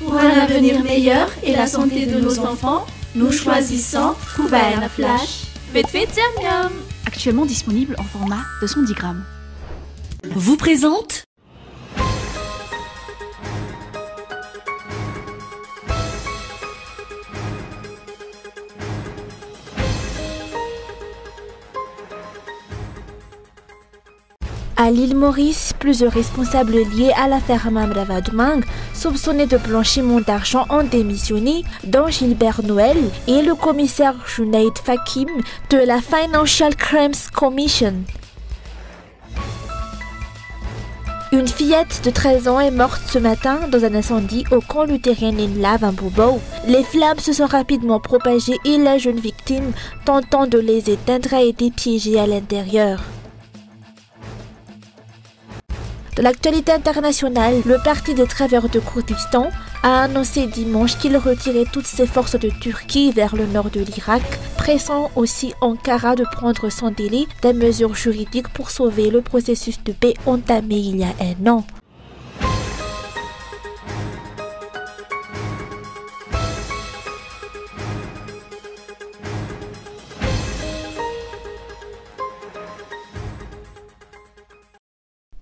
Pour un avenir meilleur et la santé de nos enfants, nous choisissons Kubaena Flash. Vite vite, miam miam. Actuellement disponible en format de 110 grammes. Vous présente À l'île Maurice, plusieurs responsables liés à l'affaire Mam Ravalomangue, soupçonnés de blanchiment d'argent, ont démissionné, dont Gilbert Noël et le commissaire Junaid Fakim de la Financial Crimes Commission. Une fillette de 13 ans est morte ce matin dans un incendie au camp luthérien Lave à Bobo. Les flammes se sont rapidement propagées et la jeune victime, tentant de les éteindre, a été piégée à l'intérieur. De l'actualité internationale, le Parti des Travailleurs de Kurdistan a annoncé dimanche qu'il retirait toutes ses forces de Turquie vers le nord de l'Irak, pressant aussi Ankara de prendre sans délai des mesures juridiques pour sauver le processus de paix entamé il y a un an.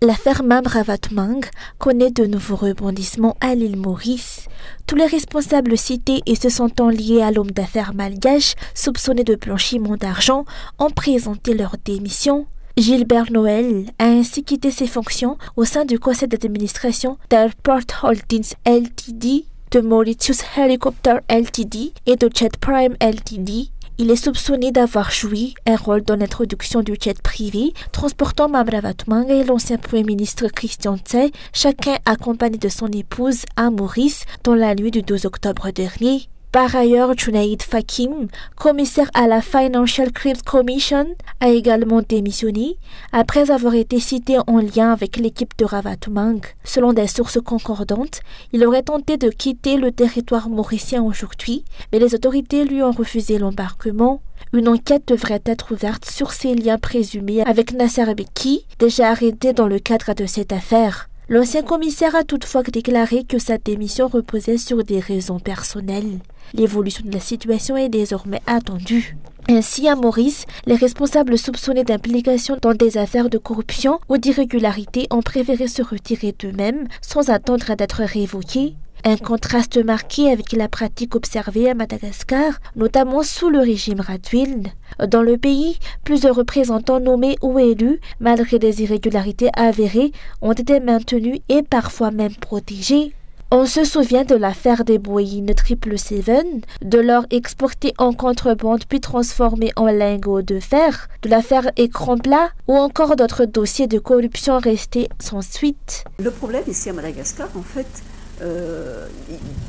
L'affaire Mam Ravalomangue connaît de nouveaux rebondissements à l'île Maurice. Tous les responsables cités et se sentant liés à l'homme d'affaires malgache soupçonné de blanchiment d'argent ont présenté leur démission. Gilbert Noël a ainsi quitté ses fonctions au sein du conseil d'administration d'Airport Holdings Ltd, de Mauritius Helicopter Ltd et de Jet Prime Ltd. Il est soupçonné d'avoir joué un rôle dans l'introduction du jet privé transportant Mam Ravalomangue et l'ancien Premier ministre Christian Tse, chacun accompagné de son épouse à Maurice dans la nuit du 12 octobre dernier. Par ailleurs, Junaid Fakim, commissaire à la Financial Crimes Commission, a également démissionné après avoir été cité en lien avec l'équipe de Ravalomangue. Selon des sources concordantes, il aurait tenté de quitter le territoire mauricien aujourd'hui, mais les autorités lui ont refusé l'embarquement. Une enquête devrait être ouverte sur ses liens présumés avec Nasser Bekki, déjà arrêté dans le cadre de cette affaire. L'ancien commissaire a toutefois déclaré que sa démission reposait sur des raisons personnelles. L'évolution de la situation est désormais attendue. Ainsi, à Maurice, les responsables soupçonnés d'implication dans des affaires de corruption ou d'irrégularité ont préféré se retirer d'eux-mêmes sans attendre d'être révoqués. Un contraste marqué avec la pratique observée à Madagascar, notamment sous le régime Radwil. Dans le pays, plusieurs représentants nommés ou élus, malgré des irrégularités avérées, ont été maintenus et parfois même protégés. On se souvient de l'affaire des Boeing 777, de l'or exporté en contrebande puis transformé en lingots de fer, de l'affaire écran plat ou encore d'autres dossiers de corruption restés sans suite. Le problème ici à Madagascar, en fait,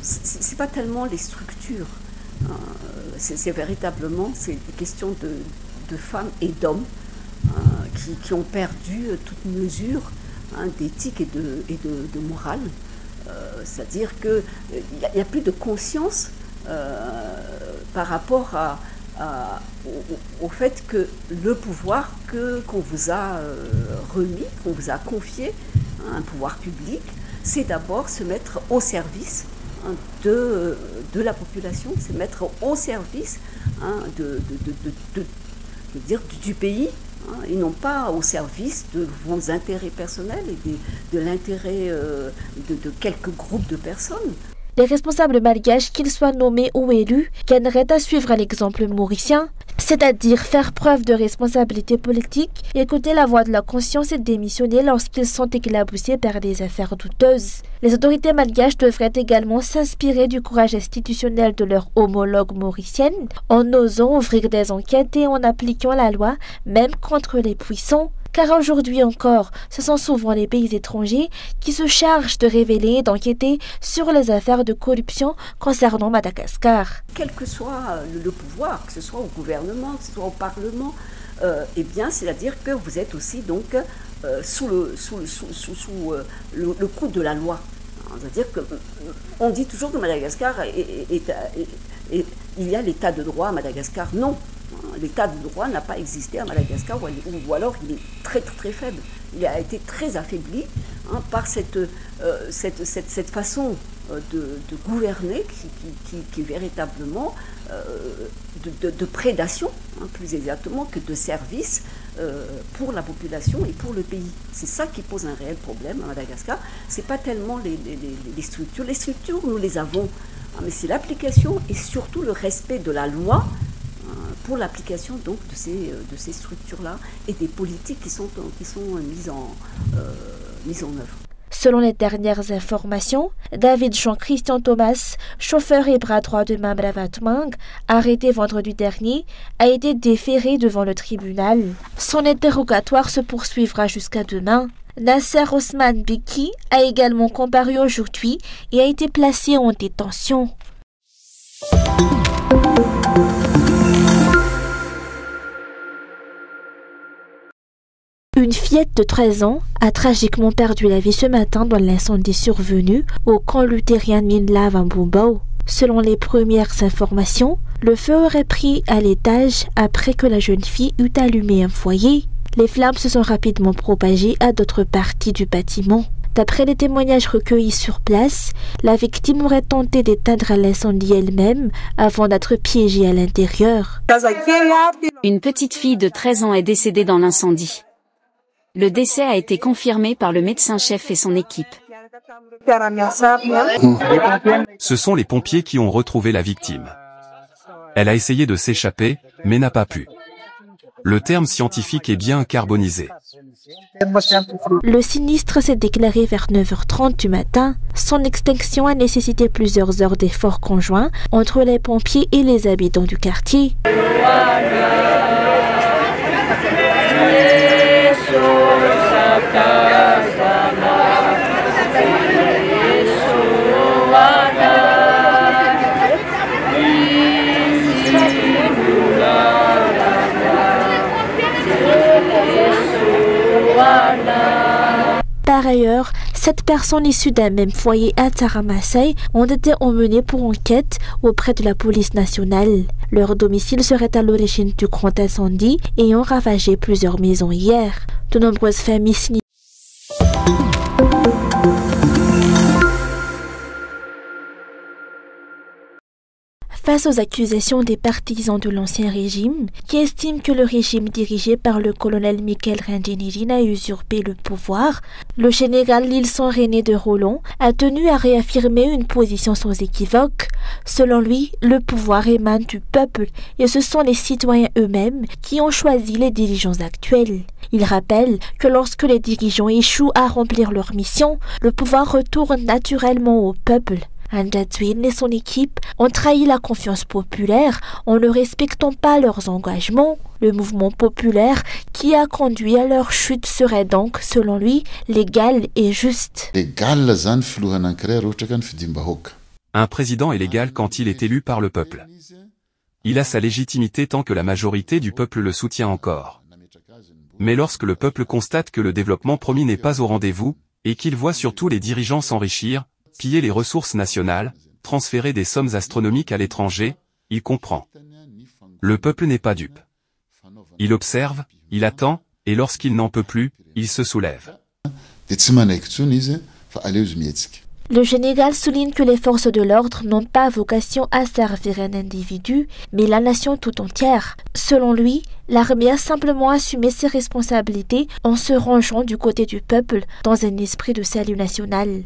c'est pas tellement les structures, hein, c'est véritablement des questions de femmes et d'hommes qui ont perdu toute mesure d'éthique et de morale. C'est-à-dire qu'il n'y a plus de conscience par rapport au fait que le pouvoir qu'on vous a remis, qu'on vous a confié, un pouvoir public, c'est d'abord se mettre au service de la population, c'est mettre au service du pays, et non pas au service de vos intérêts personnels et de l'intérêt de quelques groupes de personnes. Les responsables malgaches, qu'ils soient nommés ou élus, gagneraient à suivre l'exemple mauricien, c'est-à-dire faire preuve de responsabilité politique, écouter la voix de la conscience et démissionner lorsqu'ils sont éclaboussés par des affaires douteuses. Les autorités malgaches devraient également s'inspirer du courage institutionnel de leurs homologues mauriciennes en osant ouvrir des enquêtes et en appliquant la loi, même contre les puissants. Car aujourd'hui encore, ce sont souvent les pays étrangers qui se chargent de révéler et d'enquêter sur les affaires de corruption concernant Madagascar. Quel que soit le pouvoir, que ce soit au gouvernement, que ce soit au Parlement, eh bien, c'est-à-dire que vous êtes aussi donc sous le coup de la loi. C'est-à-dire qu'on dit toujours que Madagascar il y a l'état de droit à Madagascar. Non. L'état de droit n'a pas existé à Madagascar, ou alors il est très très faible. Il a été très affaibli par cette façon de gouverner, qui est véritablement de prédation, hein, plus exactement, que de service pour la population et pour le pays. C'est ça qui pose un réel problème à Madagascar. Ce n'est pas tellement les structures. Les structures, nous les avons, hein, mais c'est l'application et surtout le respect de la loi pour l'application donc de ces structures-là et des politiques qui sont mises en œuvre. Selon les dernières informations, David Jean-Christian Thomas, chauffeur et bras droit de Mambravatmang, arrêté vendredi dernier, a été déféré devant le tribunal. Son interrogatoire se poursuivra jusqu'à demain. Nasser Osman Beki a également comparu aujourd'hui et a été placé en détention. Une fillette de 13 ans a tragiquement perdu la vie ce matin dans l'incendie survenu au camp luthérien Minlav à Bombao. Selon les premières informations, le feu aurait pris à l'étage après que la jeune fille eut allumé un foyer. Les flammes se sont rapidement propagées à d'autres parties du bâtiment. D'après les témoignages recueillis sur place, la victime aurait tenté d'éteindre l'incendie elle-même avant d'être piégée à l'intérieur. Une petite fille de 13 ans est décédée dans l'incendie. Le décès a été confirmé par le médecin-chef et son équipe. Ce sont les pompiers qui ont retrouvé la victime. Elle a essayé de s'échapper, mais n'a pas pu. Le terme scientifique est bien carbonisé. Le sinistre s'est déclaré vers 9h30 du matin. Son extinction a nécessité plusieurs heures d'efforts conjoints entre les pompiers et les habitants du quartier. Par ailleurs, 7 personnes issues d'un même foyer à Taramasai ont été emmenées pour enquête auprès de la police nationale. Leur domicile serait à l'origine du grand incendie ayant ravagé plusieurs maisons hier. De nombreuses familles signent. Face aux accusations des partisans de l'ancien régime, qui estiment que le régime dirigé par le colonel Michael Randjinirine a usurpé le pouvoir, le général Lilson René de Rolon a tenu à réaffirmer une position sans équivoque. Selon lui, le pouvoir émane du peuple et ce sont les citoyens eux-mêmes qui ont choisi les dirigeants actuels. Il rappelle que lorsque les dirigeants échouent à remplir leur mission, le pouvoir retourne naturellement au peuple. Anjadwin et son équipe ont trahi la confiance populaire en ne respectant pas leurs engagements. Le mouvement populaire qui a conduit à leur chute serait donc, selon lui, légal et juste. Un président est légal quand il est élu par le peuple. Il a sa légitimité tant que la majorité du peuple le soutient encore. Mais lorsque le peuple constate que le développement promis n'est pas au rendez-vous, et qu'il voit surtout les dirigeants s'enrichir, piller les ressources nationales, transférer des sommes astronomiques à l'étranger, il comprend. Le peuple n'est pas dupe. Il observe, il attend, et lorsqu'il n'en peut plus, il se soulève. Le général souligne que les forces de l'ordre n'ont pas vocation à servir un individu, mais la nation tout entière. Selon lui, l'armée a simplement assumé ses responsabilités en se rangeant du côté du peuple dans un esprit de salut national.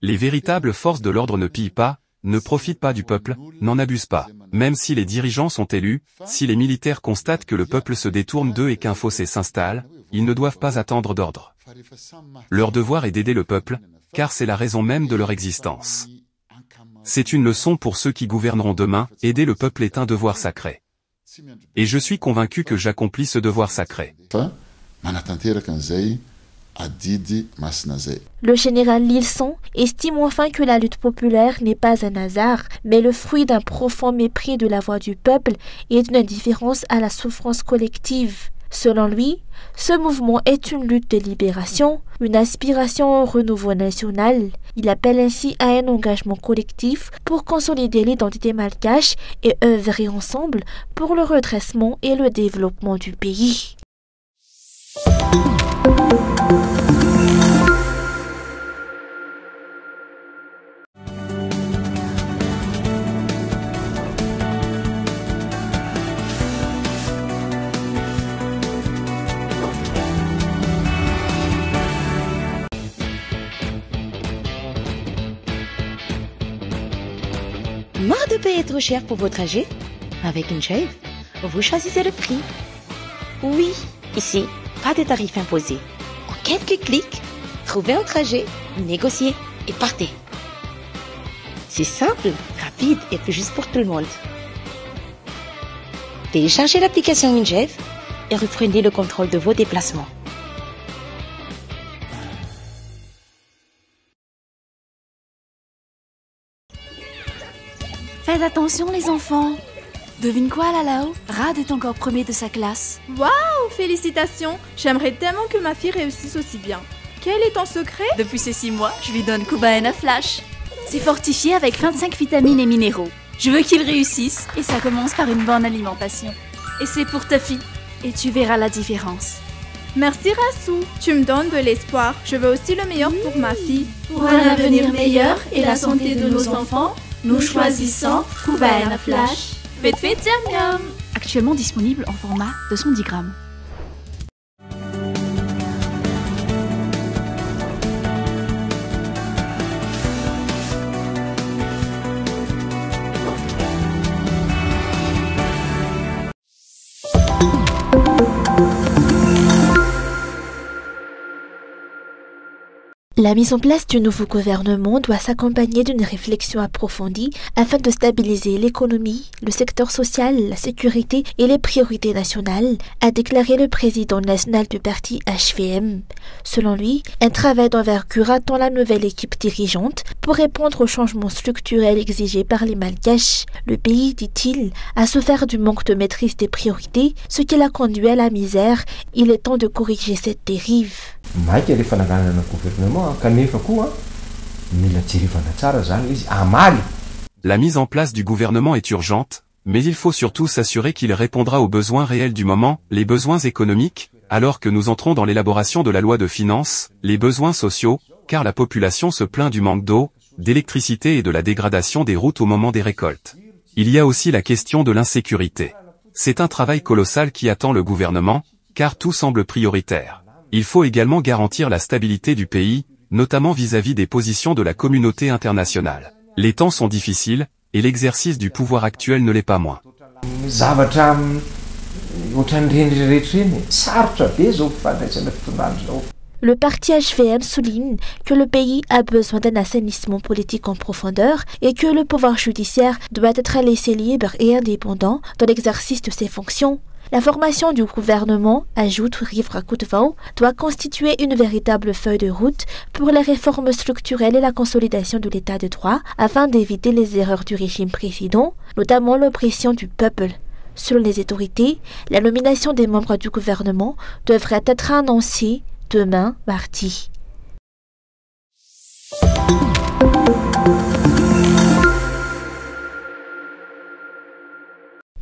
Les véritables forces de l'ordre ne pillent pas, ne profitent pas du peuple, n'en abusent pas. Même si les dirigeants sont élus, si les militaires constatent que le peuple se détourne d'eux et qu'un fossé s'installe, ils ne doivent pas attendre d'ordre. Leur devoir est d'aider le peuple, car c'est la raison même de leur existence. C'est une leçon pour ceux qui gouverneront demain, aider le peuple est un devoir sacré. Et je suis convaincu que j'accomplis ce devoir sacré. Le général Lilson estime enfin que la lutte populaire n'est pas un hasard, mais le fruit d'un profond mépris de la voix du peuple et d'une indifférence à la souffrance collective. Selon lui, ce mouvement est une lutte de libération, une aspiration au renouveau national. Il appelle ainsi à un engagement collectif pour consolider l'identité malgache et œuvrer ensemble pour le redressement et le développement du pays. Marre de payer trop cher pour vos trajets? Avec InShave, vous choisissez le prix. Oui, ici, pas de tarifs imposés. En quelques clics, trouvez un trajet, négociez et partez. C'est simple, rapide et plus juste pour tout le monde. Téléchargez l'application InShave et reprenez le contrôle de vos déplacements. Faites attention les enfants. Devine quoi là-haut? Rad est encore premier de sa classe. Waouh, félicitations. J'aimerais tellement que ma fille réussisse aussi bien. Quel est ton secret? Depuis ces 6 mois, je lui donne Kubaena Flash. C'est fortifié avec 25 vitamines et minéraux. Je veux qu'il réussisse et ça commence par une bonne alimentation. Et c'est pour ta fille et tu verras la différence. Merci Rassou, tu me donnes de l'espoir. Je veux aussi le meilleur pour ma fille. Pour un avenir meilleur et la santé de nos enfants, nous choisissons Kubaena Flash. Faites miam miam. Actuellement disponible en format de 110 grammes. La mise en place du nouveau gouvernement doit s'accompagner d'une réflexion approfondie afin de stabiliser l'économie, le secteur social, la sécurité et les priorités nationales, a déclaré le président national du parti HVM. Selon lui, un travail d'envergure attend la nouvelle équipe dirigeante pour répondre aux changements structurels exigés par les Malgaches. Le pays, dit-il, a souffert du manque de maîtrise des priorités, ce qui l'a conduit à la misère. Il est temps de corriger cette dérive. La mise en place du gouvernement est urgente, mais il faut surtout s'assurer qu'il répondra aux besoins réels du moment, les besoins économiques, alors que nous entrons dans l'élaboration de la loi de finances, les besoins sociaux, car la population se plaint du manque d'eau, d'électricité et de la dégradation des routes au moment des récoltes. Il y a aussi la question de l'insécurité. C'est un travail colossal qui attend le gouvernement, car tout semble prioritaire. Il faut également garantir la stabilité du pays, notamment vis-à-vis des positions de la communauté internationale. Les temps sont difficiles, et l'exercice du pouvoir actuel ne l'est pas moins. Le parti HVM souligne que le pays a besoin d'un assainissement politique en profondeur et que le pouvoir judiciaire doit être laissé libre et indépendant dans l'exercice de ses fonctions. La formation du gouvernement, ajoute Rivra Coutvau, doit constituer une véritable feuille de route pour les réformes structurelles et la consolidation de l'état de droit afin d'éviter les erreurs du régime précédent, notamment l'oppression du peuple. Selon les autorités, la nomination des membres du gouvernement devrait être annoncée demain mardi.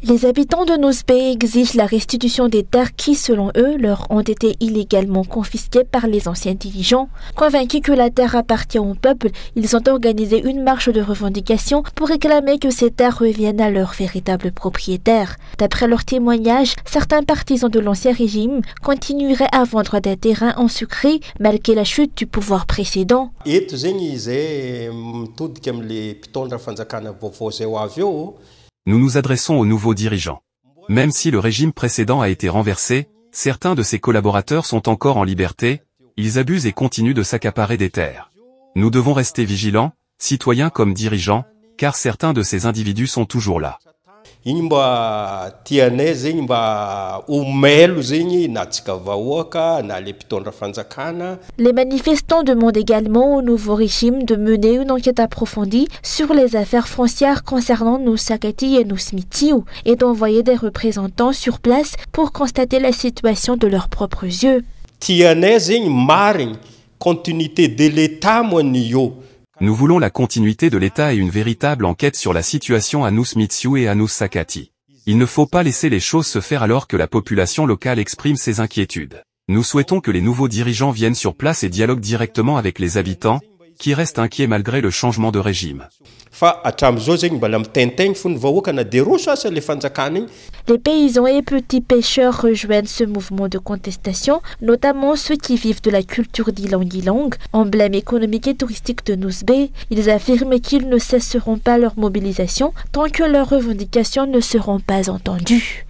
Les habitants de Nosbé exigent la restitution des terres qui, selon eux, leur ont été illégalement confisquées par les anciens dirigeants. Convaincus que la terre appartient au peuple, ils ont organisé une marche de revendication pour réclamer que ces terres reviennent à leurs véritables propriétaires. D'après leurs témoignages, certains partisans de l'ancien régime continueraient à vendre des terrains en secret malgré la chute du pouvoir précédent. Nous nous adressons aux nouveaux dirigeants. Même si le régime précédent a été renversé, certains de ses collaborateurs sont encore en liberté, ils abusent et continuent de s'accaparer des terres. Nous devons rester vigilants, citoyens comme dirigeants, car certains de ces individus sont toujours là. Les manifestants demandent également au nouveau régime de mener une enquête approfondie sur les affaires foncières concernant Nusakati et Nusmitiu et d'envoyer des représentants sur place pour constater la situation de leurs propres yeux. Nous voulons la continuité de l'État et une véritable enquête sur la situation à Nusmitiu et à Nusakati. Il ne faut pas laisser les choses se faire alors que la population locale exprime ses inquiétudes. Nous souhaitons que les nouveaux dirigeants viennent sur place et dialoguent directement avec les habitants, qui restent inquiets malgré le changement de régime. Les paysans et petits pêcheurs rejoignent ce mouvement de contestation, notamment ceux qui vivent de la culture d'Ilang-Ilang, emblème économique et touristique de Nouzbé. Ils affirment qu'ils ne cesseront pas leur mobilisation tant que leurs revendications ne seront pas entendues.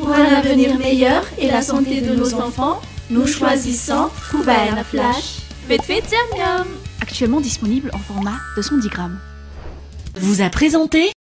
Pour un avenir meilleur et la santé de nos enfants, nous choisissons Kubaena Flash. Vite fait, miam miam. Actuellement disponible en format 210 grammes. Vous a présenté